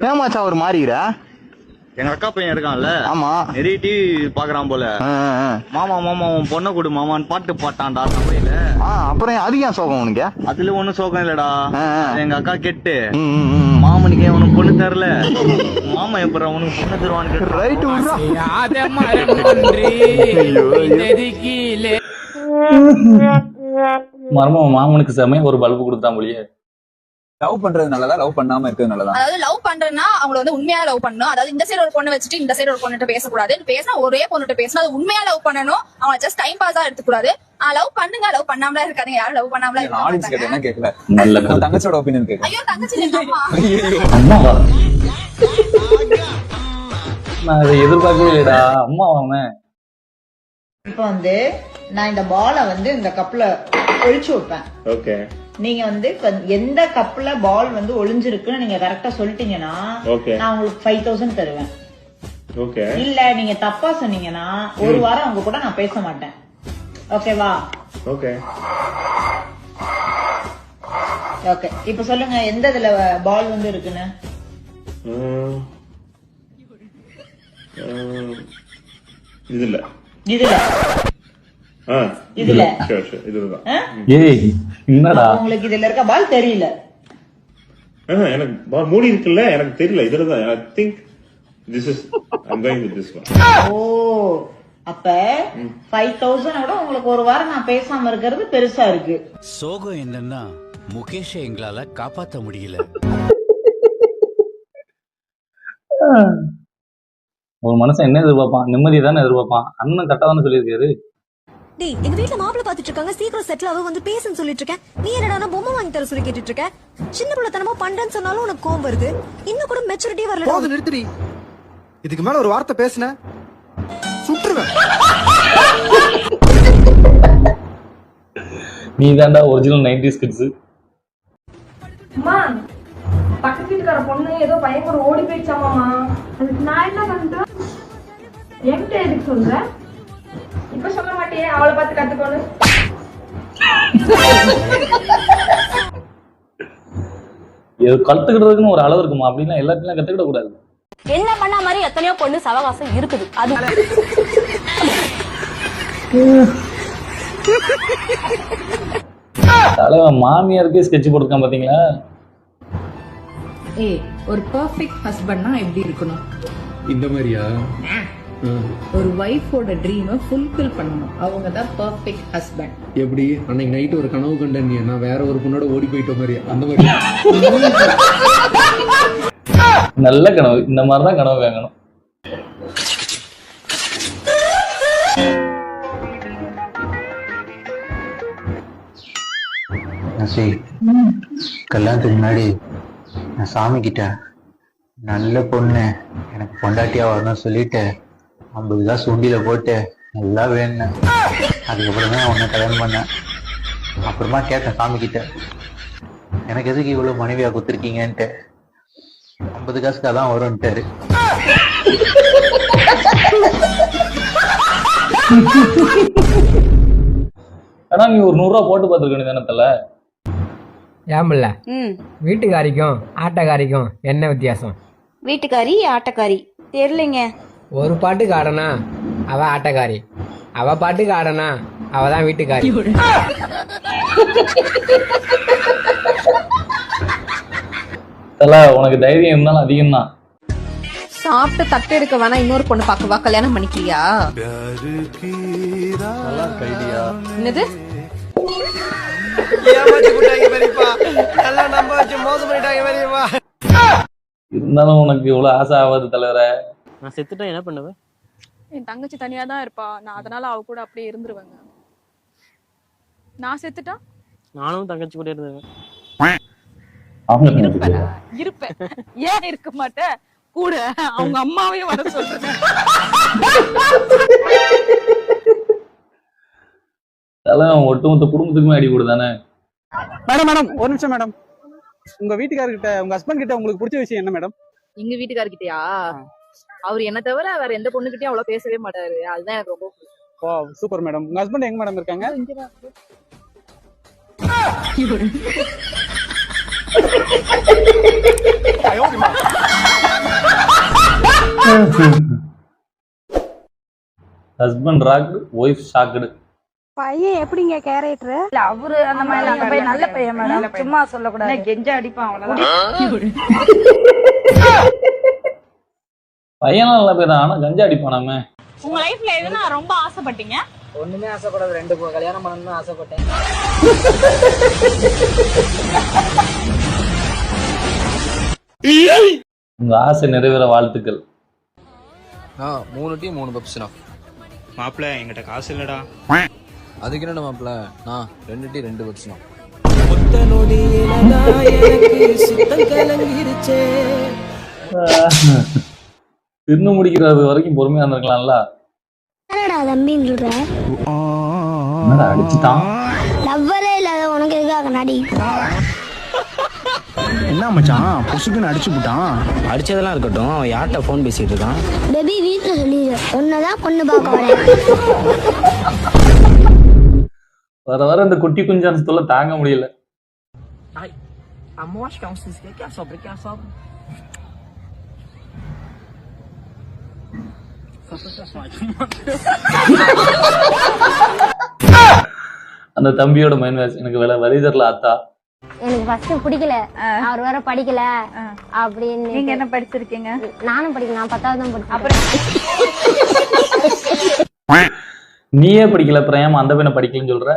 ஏமாச்சா அவர் மாறிக்கிற? எங்க அக்கா பையன் இருக்கான்ல, ஆமா, நிறைய டிவி பாக்குறான் போல. மாமா மாமா உன் பொண்ணை கொடு மாமான்னு பாட்டு பாட்டான்டா சபையில. அப்புறம் அது ஏன் சோகம் உனக்கு? அதுல ஒண்ணும் சோகம் இல்லடா. எங்க அக்கா கெட்டு மாமனுக்கு உனக்கு பொண்ணு தரல, மாமா எப்ப உனக்கு பொண்ணு தருவான்னு. ரைட். மர்ம மாமனுக்கு செமையா ஒரு பல்பு கொடுத்தான் போலியே. லவ் பண்றது நல்லதா, லவ் பண்ணாம இருக்கிறது நல்லதா? அதாவது லவ் பண்றேன்னா அவங்கள வந்து உண்மையா லவ் பண்ணணும். அதாவது இந்த சைடு ஒரு பொண்ணு வச்சுட்டு இந்த சைடு ஒரு பொண்ணுகிட்ட பேசக்கூடாது. பேசினா ஒரே பொண்ணுகிட்ட பேசணும். அது உண்மையா லவ் பண்ணணும். அவங்க ஜஸ்ட் டைம் பாஸா எடுத்துக்கூடாது. லவ் பண்ணுங்க, லவ் பண்ணாமல இருக்காதீங்க. யாரும் லவ் பண்ணாமல ஆடியன்ஸ் கேட்ட என்ன கேட்கல, நல்ல தங்கச்சியோட ஒப்பீனியன் கேட்கல. ஐயோ தங்கச்சி இல்லம்மா. அம்மாவா? நான் அதை எதிர்பார்க்கவே இல்லடா. அம்மாவாமே. இப்ப வந்து நான் இந்த பாலை வந்து இந்த கப்ல ஒழிச்சு வைப்பேன். ஓகே. நீங்க வந்து எந்த கப்ல பால் வந்து ஒளிஞ்சிருக்குன்னு நீங்க கரெக்டா சொல்லிட்டீங்கன்னா நான் உங்களுக்கு 5000 தருவேன். ஓகே. இல்ல நீங்க தப்பா சொன்னீங்கன்னா ஒரு வாரம் அவங்க கூட நான் பேச மாட்டேன். ஓகேவா? ஓகே. ஓகே. இப்ப சொல்லுங்க எந்த இதுல பால் வந்து இருக்குன்னு. இதுல இதுல இதுல இதுதான். ஏய் என்னடா உங்களுக்கு இதுல இருக்க பால் தெரியல? எனக்கு பால் மூடி இருக்குல்ல, எனக்கு தெரியல. இதுலதான். I think this is I am going with this one. Oh, அப்ப 5000 விட உங்களுக்கு ஒரு வாரம் நான் பேசாம இருக்கிறது பெருசா இருக்கு. சோகம் என்னன்னா முகேஷ எங்களால காப்பாத்த முடியல. ஒரு மனுஷன் என்ன எதிர்பார்ப்பான்? நிம்மதியை தானே எதிர்பார்ப்பான். அண்ணன் கரெக்டா தானே சொல்லியிருக்காரு. டேய், எங்க வீட்ல மாப்பிள்ள பாத்துட்டு இருக்காங்க, சீக்கிரம் செட்டில் ஆக வந்து பேசுன்னு சொல்லிட்டு இருக்கேன். நீ என்னடா பொம்மை வாங்கி தர சொல்லி கேட்டுட்டு இருக்க? சின்ன பிள்ளைத்தனமா பண்றேன்னு சொன்னாலும் உனக்கு கோவம் வருது. இன்னும் கூட மெச்சூரிட்டி வரல. போது நிறுத்துடி. இதுக்கு மேல ஒரு வார்த்தை பேசுன சுற்றுவேன். நீ தான்டா ஒரிஜினல் 90s கிட்ஸ். அம்மா, பக்கத்து வீட்டுக்கார பொண்ணு ஏதோ பையன் கூட ஓடி போயிடுச்சாமாமா. அதுக்கு நான் என்ன பண்றேன்? என்கிட்ட எதுக்கு சொல்ற? இப்ப சொல்ல மாட்டியே, அவளை பார்த்து கத்துக்கோன்னு. கத்துக்கிட்டதுக்குன்னு ஒரு அளவு இருக்குமா? அப்படின்னா எல்லாத்தையும் கத்துக்கிட கூடாது. என்ன பண்ண மாதிரி எத்தனையோ பொண்ணு சவகாசம் இருக்குது. அது தலைவன் மாமியாருக்கே ஸ்கெட்ச் போட்டுருக்கான் பாத்தீங்களா? ஒரு பெர்ஃபெக்ட் ஹஸ்பண்ட்னா எப்படி இருக்கணும்? இந்த மாதிரியா? ஒரு வைஃபோட ட்ரீமை ஃபுல்ஃபில் பண்ணணும். அவங்க தான் பெர்ஃபெக்ட் ஹஸ்பண்ட். எப்படி? அன்னைக்கு நைட் ஒரு கனவு கண்டேன், நான் வேற ஒரு பொண்ணோட ஓடி போயிட்ட மாதிரி, அந்த மாதிரி. நல்ல கனவு. இந்த மாதிரிதான் கனவு வாங்கணும். கல்யாணத்துக்கு முன்னாடி நான் சாமி கிட்ட நல்ல பொண்ணு எனக்கு பொண்டாட்டியா வரணும்னு சொல்லிட்டு 50 காசு உண்டியில போட்டு நல்லா வேணும். அதுக்கப்புறம் தான் உன்னை கல்யாணம் பண்ணேன். அப்புறமா கேட்டேன் சாமி கிட்ட, எனக்கு எதுக்கு இவ்வளவு மனைவியா குத்துருக்கீங்கன்ட்டு. 50 காசுக்கு அதான் வரும்ட்டாரு. ஆனா நீ ஒரு 100 ரூபா போட்டு பாத்துருக்க தினத்துல. ஏம்பில்ல, வீட்டுக்காரிக்கும் ஆட்டக்காரிக்கும் என்ன வித்தியாசம்? வீட்டுக்காரி ஆட்டக்காரி தெரியலைங்க. ஒரு பாட்டுக்கு ஆடனா அவ ஆட்டக்காரி, அவ பாட்டுக்கு ஆடனா அவதான் வீட்டுக்காரி. உனக்கு தைரியம் இருந்தாலும் அதிகம் தான். சாப்பிட்டு தட்டு எடுக்க வேணா இன்னொரு பொண்ணு பாக்கவா? கல்யாணம் பண்ணிக்கிறியா? என்னது? இருந்தாலும் உனக்கு இவ்வளவு ஆசை ஆகாது தலைவர. நான் செத்துட்டா என்ன பண்ணுவேன்? என் தங்கச்சி தனியா தான் இருப்பா. நான் அதனால அவ கூட அப்படியே இருந்துருவேங்க. நான் செத்துட்டா நானும் தங்கச்சி கூட இருந்துவேன். இருப்பேன். ஏன் இருக்க மாட்டேன்? கூட அவங்க அம்மாவையும் வர சொல்றேன். ஒட்டுமொத்த குடும்பத்துக்குமே அடி கொடுதானே. மேடம் ஒரு நிமிஷம் மேடம். உங்க வீட்டுக்காரர்கிட்ட, உங்க ஹஸ்பண்ட் கிட்ட உங்களுக்கு பிடிச்ச விஷயம் என்ன மேடம்? எங்க வீட்டுக்காரர்கிட்டயா? அவர் என்ன தவிர வேற எந்த பொண்ணுகிட்டயும் அவ்வளவு பேசவே மாட்டாரு. அதுதான் எனக்கு ரொம்ப பிடிக்கும். ஓ சூப்பர் மேடம். உங்க ஹஸ்பண்ட் எங்க மேடம் இருக்காங்க? இங்கதான். Husband rocked wife shocked. பையன் எப்படிங்க கேரக்டர்? இல்ல அவரு அந்த மாதிரி அந்த பையன் நல்ல பையன் மேடம், சும்மா சொல்லக்கூடாது. கெஞ்ச அடிப்பான் அவ்வளவுதான். பையன் நல்ல பேர் தான், ஆனா கஞ்சா அடிப்பானாமே. உங்க லைஃப்ல எதுனா ரொம்ப ஆசைப்பட்டீங்க? ஒண்ணுமே ஆசைப்படாது, 2 கல்யாணம் பண்ணணும்னு ஆசைப்பட்டேன். உங்க ஆசை நிறைவேற வாழ்த்துக்கள். 3 டீ 3 பப்ஸ்னா. மாப்பிள்ள என்கிட்ட காசு இல்லடா. அதுக்கு என்ன மாப்பிள்ள, நான் 2 டீ 2 பப்ஸ்னா. தின்னு முடிக்கிறது வரைக்கும் பொறுமையா இருந்திருக்கலாம்ல. என்னடா தம்பின்னு சொல்ற? என்னடா அடிச்சுட்டான்? லவ்வரே இல்லாத உனக்கு எதுக்காக நடி? என்ன மச்சான் பொசுக்குன்னு அடிச்சு போட்டான்? அடிச்சதெல்லாம் இருக்கட்டும், அவன் யார்கிட்ட ஃபோன் பேசிட்டு இருக்கான்? பேபி வீட்டுல சொல்லிடு, உன்னதான் பொண்ணு பார்க்க வரேன். வர வர இந்த குட்டி குஞ்சான் தொல்லை தாங்க முடியல. அந்த தம்பியோட மைண்ட் வாய்ஸ் எனக்கு வழி தரல அத்தா. எனக்கு ஃபர்ஸ்ட் பிடிக்கல, அவர் வேற படிக்கல அப்படின்னு. நீங்க என்ன படிச்சிருக்கீங்க? நானும் படிக்கல, நான் 10வது தான் படிச்சேன். நீயே படிக்கல, அப்புறம் ஏன் அந்த பையனை படிக்கலன்னு சொல்ற?